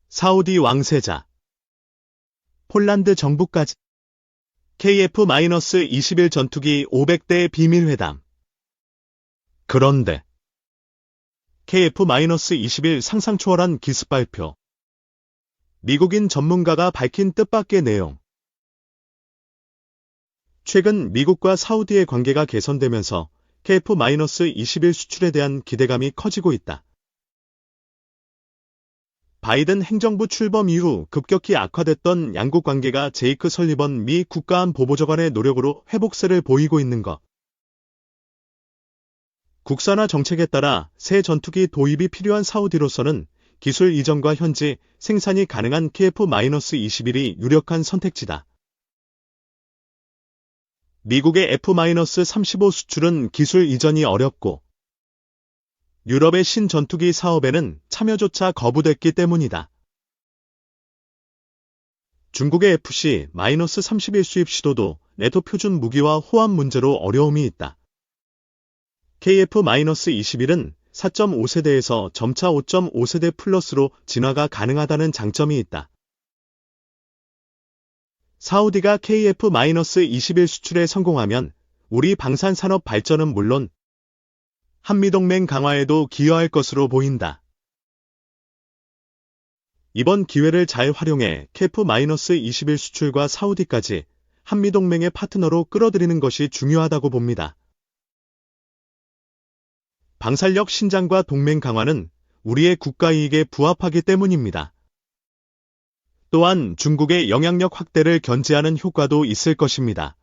사우디 왕세자, 폴란드 정부까지 KF-21 전투기 500대 비밀회담. 그런데 KF-21 상상 초월한 기습 발표. 미국인 전문가가 밝힌 뜻밖의 내용. 최근 미국과 사우디의 관계가 개선되면서 KF-21 수출에 대한 기대감이 커지고 있다. 바이든 행정부 출범 이후 급격히 악화됐던 양국 관계가 제이크 설리번 미 국가안보보좌관의 노력으로 회복세를 보이고 있는 것. 국산화 정책에 따라 새 전투기 도입이 필요한 사우디로서는 기술 이전과 현지 생산이 가능한 KF-21이 유력한 선택지다. 미국의 F-35 수출은 기술 이전이 어렵고 유럽의 신전투기 사업에는 참여조차 거부됐기 때문이다. 중국의 FC-31 수입 시도도 네토 표준 무기와 호환 문제로 어려움이 있다. KF-21은 4.5세대에서 점차 5.5세대 플러스로 진화가 가능하다는 장점이 있다. 사우디가 KF-21 수출에 성공하면 우리 방산산업 발전은 물론 한미동맹 강화에도 기여할 것으로 보인다. 이번 기회를 잘 활용해 KF-21 수출과 사우디까지 한미동맹의 파트너로 끌어들이는 것이 중요하다고 봅니다. 방산력 신장과 동맹 강화는 우리의 국가 이익에 부합하기 때문입니다. 또한 중국의 영향력 확대를 견제하는 효과도 있을 것입니다.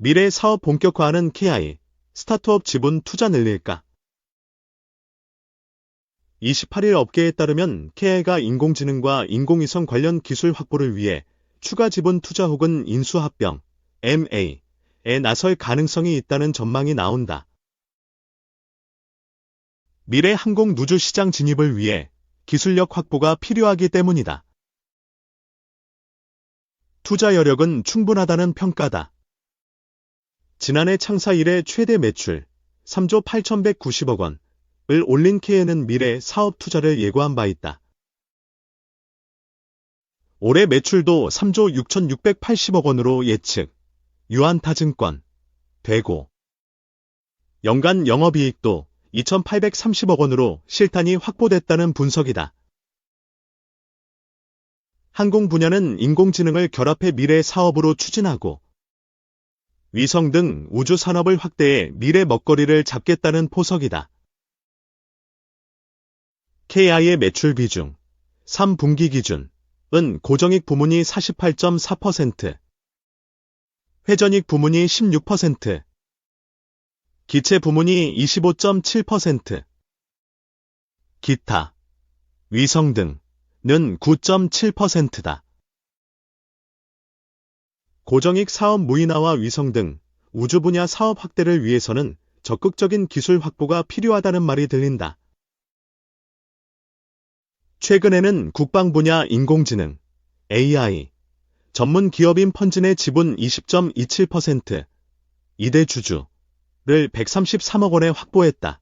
미래 사업 본격화하는 KI, 스타트업 지분 투자 늘릴까? 28일 업계에 따르면 KI가 인공지능과 인공위성 관련 기술 확보를 위해 추가 지분 투자 혹은 인수합병, M&A에 나설 가능성이 있다는 전망이 나온다. 미래 항공 누주 시장 진입을 위해 기술력 확보가 필요하기 때문이다. 투자 여력은 충분하다는 평가다. 지난해 창사 이래 최대 매출 3조 8,190억 원을 올린 KI는 미래 사업 투자를 예고한 바 있다. 올해 매출도 3조 6,680억 원으로 예측, 유한타증권, 되고 연간 영업이익도 2,830억 원으로 실탄이 확보됐다는 분석이다. 항공 분야는 인공지능을 결합해 미래 사업으로 추진하고 위성 등 우주 산업을 확대해 미래 먹거리를 잡겠다는 포석이다. KI의 매출 비중 3분기 기준은 고정익 부문이 48.4%, 회전익 부문이 16%, 기체 부문이 25.7%, 기타, 위성 등은 9.7%다. 고정익 사업 무인화와 위성 등 우주 분야 사업 확대를 위해서는 적극적인 기술 확보가 필요하다는 말이 들린다. 최근에는 국방 분야 인공지능, AI, 전문 기업인 펀진의 지분 20.27%, 이대 주주를 133억 원에 확보했다.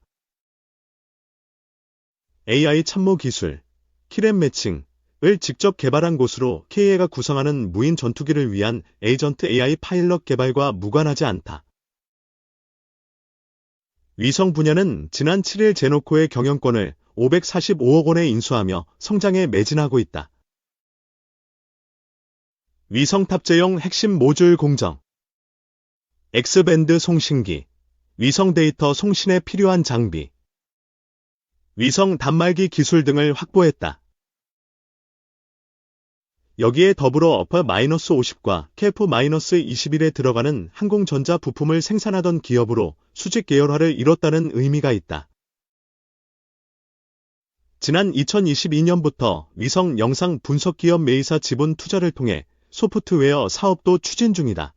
AI 참모 기술, 키렛 매칭, 을 직접 개발한 곳으로 KI가 구성하는 무인 전투기를 위한 에이전트 AI 파일럿 개발과 무관하지 않다. 위성 분야는 지난 7일 제노코의 경영권을 545억 원에 인수하며 성장에 매진하고 있다. 위성 탑재용 핵심 모듈 공정, X밴드 송신기, 위성 데이터 송신에 필요한 장비, 위성 단말기 기술 등을 확보했다. 여기에 더불어 어퍼-50과 KF-21에 들어가는 항공전자 부품을 생산하던 기업으로 수직 계열화를 이뤘다는 의미가 있다. 지난 2022년부터 위성 영상 분석 기업 메이사 지분 투자를 통해 소프트웨어 사업도 추진 중이다.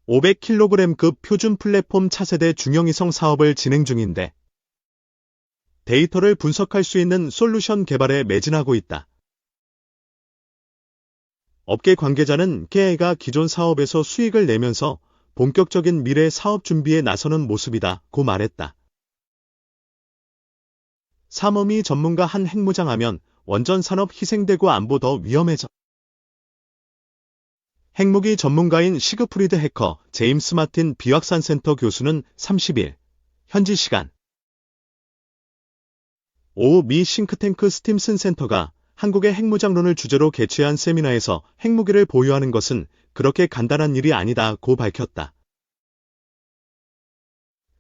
500kg급 표준 플랫폼 차세대 중형위성 사업을 진행 중인데 데이터를 분석할 수 있는 솔루션 개발에 매진하고 있다. 업계 관계자는 KI가 기존 사업에서 수익을 내면서 본격적인 미래 사업 준비에 나서는 모습이다고 말했다. 삼엄이 전문가 한 핵무장하면 원전 산업 희생되고 안보 더 위험해져. 핵무기 전문가인 시그프리드 해커, 제임스 마틴 비확산 센터 교수는 30일 현지 시간 오후 미 싱크탱크 스팀슨 센터가 한국의 핵무장론을 주제로 개최한 세미나에서 핵무기를 보유하는 것은 그렇게 간단한 일이 아니다고 밝혔다.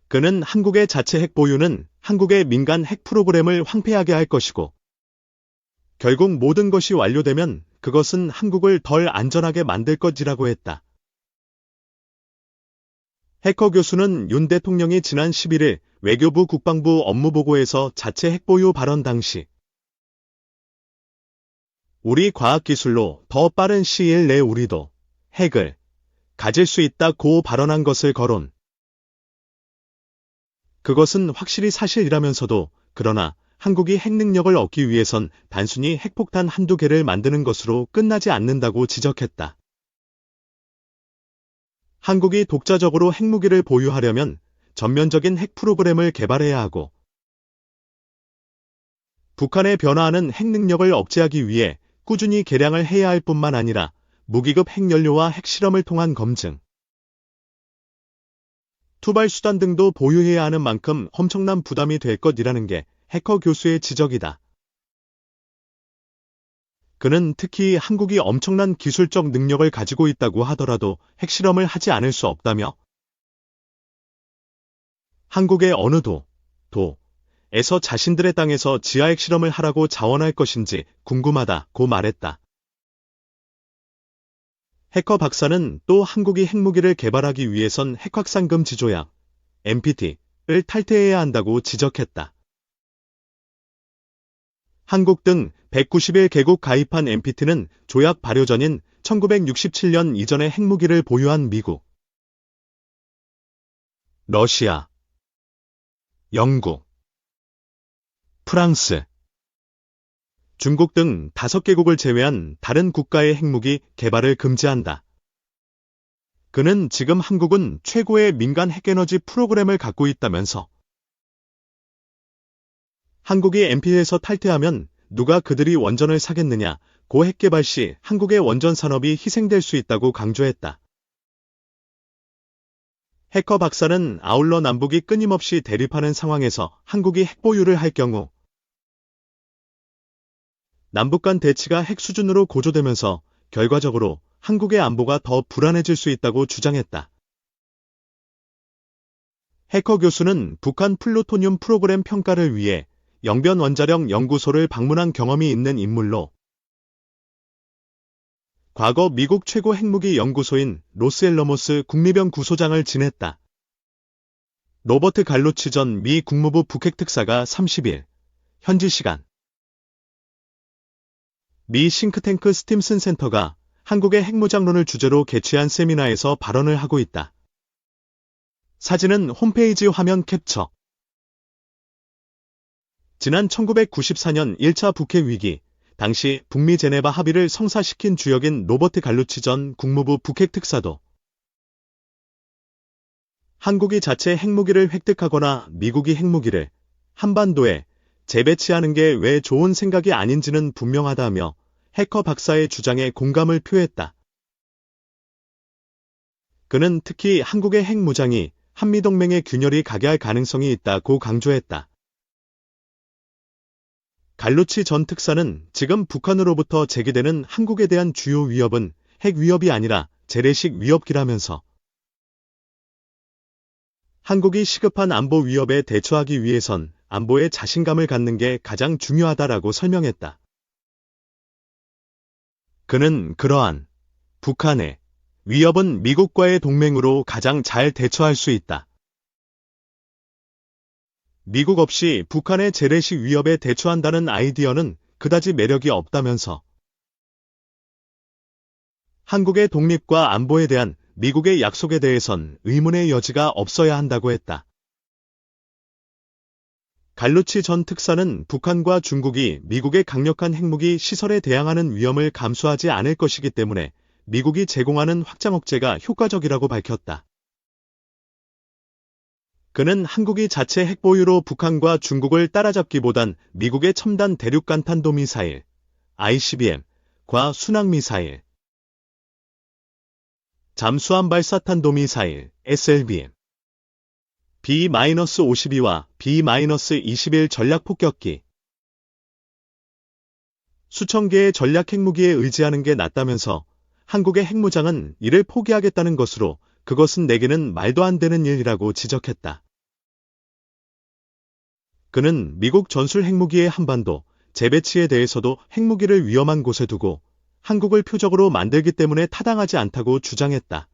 그는 한국의 자체 핵 보유는 한국의 민간 핵 프로그램을 황폐하게 할 것이고 결국 모든 것이 완료되면 그것은 한국을 덜 안전하게 만들 것이라고 했다. 해커 교수는 윤 대통령이 지난 11일 외교부 국방부 업무보고에서 자체 핵보유 발언 당시 우리 과학기술로 더 빠른 시일 내에 우리도 핵을 가질 수 있다고 발언한 것을 거론. 그것은 확실히 사실이라면서도 그러나 한국이 핵 능력을 얻기 위해선 단순히 핵폭탄 한두 개를 만드는 것으로 끝나지 않는다고 지적했다. 한국이 독자적으로 핵무기를 보유하려면 전면적인 핵 프로그램을 개발해야 하고 북한의 변화하는 핵 능력을 억제하기 위해 꾸준히 개량을 해야 할 뿐만 아니라 무기급 핵연료와 핵실험을 통한 검증, 투발 수단 등도 보유해야 하는 만큼 엄청난 부담이 될 것이라는 게 해커 교수의 지적이다. 그는 특히 한국이 엄청난 기술적 능력을 가지고 있다고 하더라도 핵실험을 하지 않을 수 없다며 한국의 어느 도에서 자신들의 땅에서 지하핵 실험을 하라고 자원할 것인지 궁금하다고 말했다. 해커 박사는 또 한국이 핵무기를 개발하기 위해선 핵확산금지 조약, NPT를 탈퇴해야 한다고 지적했다. 한국 등 191개국 가입한 NPT는 조약 발효 전인 1967년 이전에 핵무기를 보유한 미국, 러시아, 영국, 프랑스, 중국 등 5개국을 제외한 다른 국가의 핵무기 개발을 금지한다. 그는 지금 한국은 최고의 민간 핵에너지 프로그램을 갖고 있다면서 한국이 NPT에서 탈퇴하면 누가 그들이 원전을 사겠느냐, 고 핵개발 시 한국의 원전 산업이 희생될 수 있다고 강조했다. 해커 박사는 아울러 남북이 끊임없이 대립하는 상황에서 한국이 핵보유를 할 경우 남북 간 대치가 핵 수준으로 고조되면서 결과적으로 한국의 안보가 더 불안해질 수 있다고 주장했다. 해커 교수는 북한 플루토늄 프로그램 평가를 위해 영변 원자력 연구소를 방문한 경험이 있는 인물로 과거 미국 최고 핵무기 연구소인 로스앨러모스 국립연 구소장을 지냈다. 로버트 갈로치 전 미 국무부 북핵특사가 30일 현지 시간 미 싱크탱크 스팀슨 센터가 한국의 핵무장론을 주제로 개최한 세미나에서 발언을 하고 있다. 사진은 홈페이지 화면 캡처. 지난 1994년 1차 북핵 위기, 당시 북미 제네바 합의를 성사시킨 주역인 로버트 갈루치 전 국무부 북핵특사도 한국이 자체 핵무기를 획득하거나 미국이 핵무기를 한반도에 재배치하는 게 왜 좋은 생각이 아닌지는 분명하다며 해커 박사의 주장에 공감을 표했다. 그는 특히 한국의 핵무장이 한미동맹의 균열이 가게 할 가능성이 있다고 강조했다. 갈루치 전 특사는 지금 북한으로부터 제기되는 한국에 대한 주요 위협은 핵 위협이 아니라 재래식 위협기라면서 한국이 시급한 안보 위협에 대처하기 위해선 안보에 자신감을 갖는 게 가장 중요하다라고 설명했다. 그는 그러한 북한의 위협은 미국과의 동맹으로 가장 잘 대처할 수 있다. 미국 없이 북한의 재래식 위협에 대처한다는 아이디어는 그다지 매력이 없다면서 한국의 독립과 안보에 대한 미국의 약속에 대해선 의문의 여지가 없어야 한다고 했다. 갈루치 전 특사는 북한과 중국이 미국의 강력한 핵무기 시설에 대항하는 위험을 감수하지 않을 것이기 때문에 미국이 제공하는 확장 억제가 효과적이라고 밝혔다. 그는 한국이 자체 핵보유로 북한과 중국을 따라잡기보단 미국의 첨단 대륙간탄도미사일 ICBM과 순항미사일, 잠수함 발사탄도미사일 SLBM, B-52와 B-21 전략폭격기, 수천 개의 전략 핵무기에 의지하는 게 낫다면서 한국의 핵무장은 이를 포기하겠다는 것으로 그것은 내게는 말도 안 되는 일이라고 지적했다. 그는 미국 전술 핵무기의 한반도 재배치에 대해서도 핵무기를 위험한 곳에 두고 한국을 표적으로 만들기 때문에 타당하지 않다고 주장했다.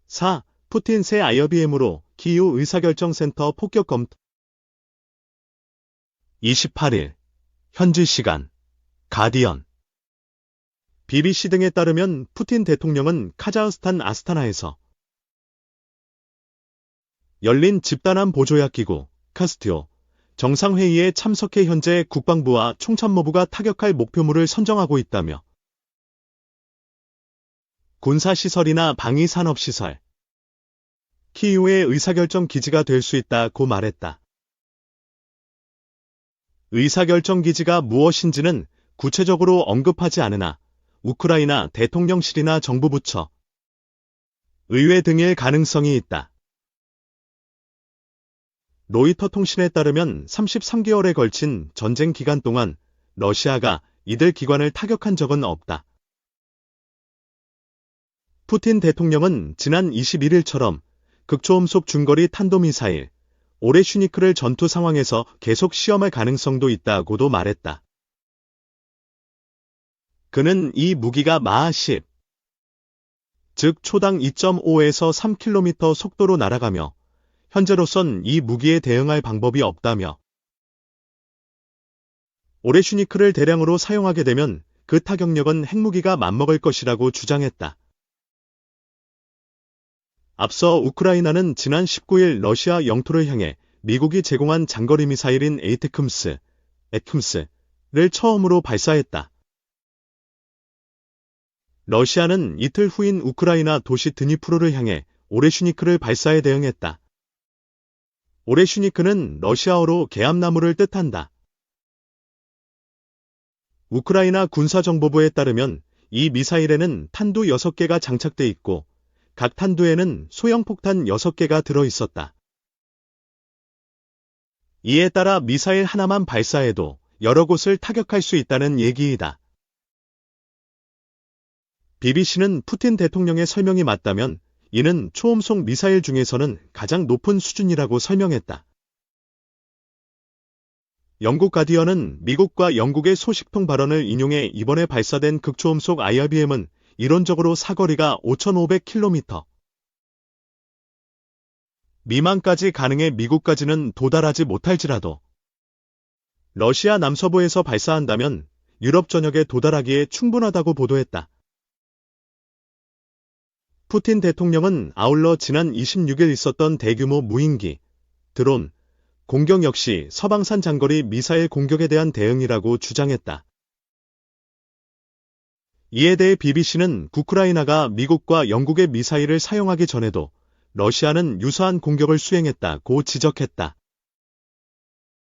4. 푸틴 새 IRBM으로 키이우 의사결정센터 폭격 검토. 28일 현지 시간 가디언 BBC 등에 따르면 푸틴 대통령은 카자흐스탄 아스타나에서 열린 집단안 보조약기구 카스티오 정상회의에 참석해 현재 국방부와 총참모부가 타격할 목표물을 선정하고 있다며 군사시설이나 방위산업시설, 키이우의 의사결정 기지가 될 수 있다고 말했다. 의사결정 기지가 무엇인지는 구체적으로 언급하지 않으나 우크라이나 대통령실이나 정부 부처, 의회 등일 가능성이 있다. 로이터 통신에 따르면 33개월에 걸친 전쟁 기간 동안 러시아가 이들 기관을 타격한 적은 없다. 푸틴 대통령은 지난 21일처럼 극초음속 중거리 탄도미사일 오레슈니크를 전투 상황에서 계속 시험할 가능성도 있다고도 말했다. 그는 이 무기가 마하 10, 즉 초당 2.5에서 3km 속도로 날아가며 현재로선 이 무기에 대응할 방법이 없다며 오레슈니크를 대량으로 사용하게 되면 그 타격력은 핵무기가 맞먹을 것이라고 주장했다. 앞서 우크라이나는 지난 19일 러시아 영토를 향해 미국이 제공한 장거리 미사일인 에이트크임스를 처음으로 발사했다. 러시아는 이틀 후인 우크라이나 도시 드니프로를 향해 오레슈니크를 발사해 대응했다. 오레슈니크는 러시아어로 개암나무를 뜻한다. 우크라이나 군사정보부에 따르면 이 미사일에는 탄두 6개가 장착돼 있고 각 탄두에는 소형 폭탄 6개가 들어 있었다. 이에 따라 미사일 하나만 발사해도 여러 곳을 타격할 수 있다는 얘기이다. BBC는 푸틴 대통령의 설명이 맞다면 이는 초음속 미사일 중에서는 가장 높은 수준이라고 설명했다. 영국 가디언은 미국과 영국의 소식통 발언을 인용해 이번에 발사된 극초음속 IRBM은 이론적으로 사거리가 5,500km 미만까지 가능해 미국까지는 도달하지 못할지라도 러시아 남서부에서 발사한다면 유럽 전역에 도달하기에 충분하다고 보도했다. 푸틴 대통령은 아울러 지난 26일 있었던 대규모 무인기, 드론, 공격 역시 서방산 장거리 미사일 공격에 대한 대응이라고 주장했다. 이에 대해 BBC는 우크라이나가 미국과 영국의 미사일을 사용하기 전에도 러시아는 유사한 공격을 수행했다고 지적했다.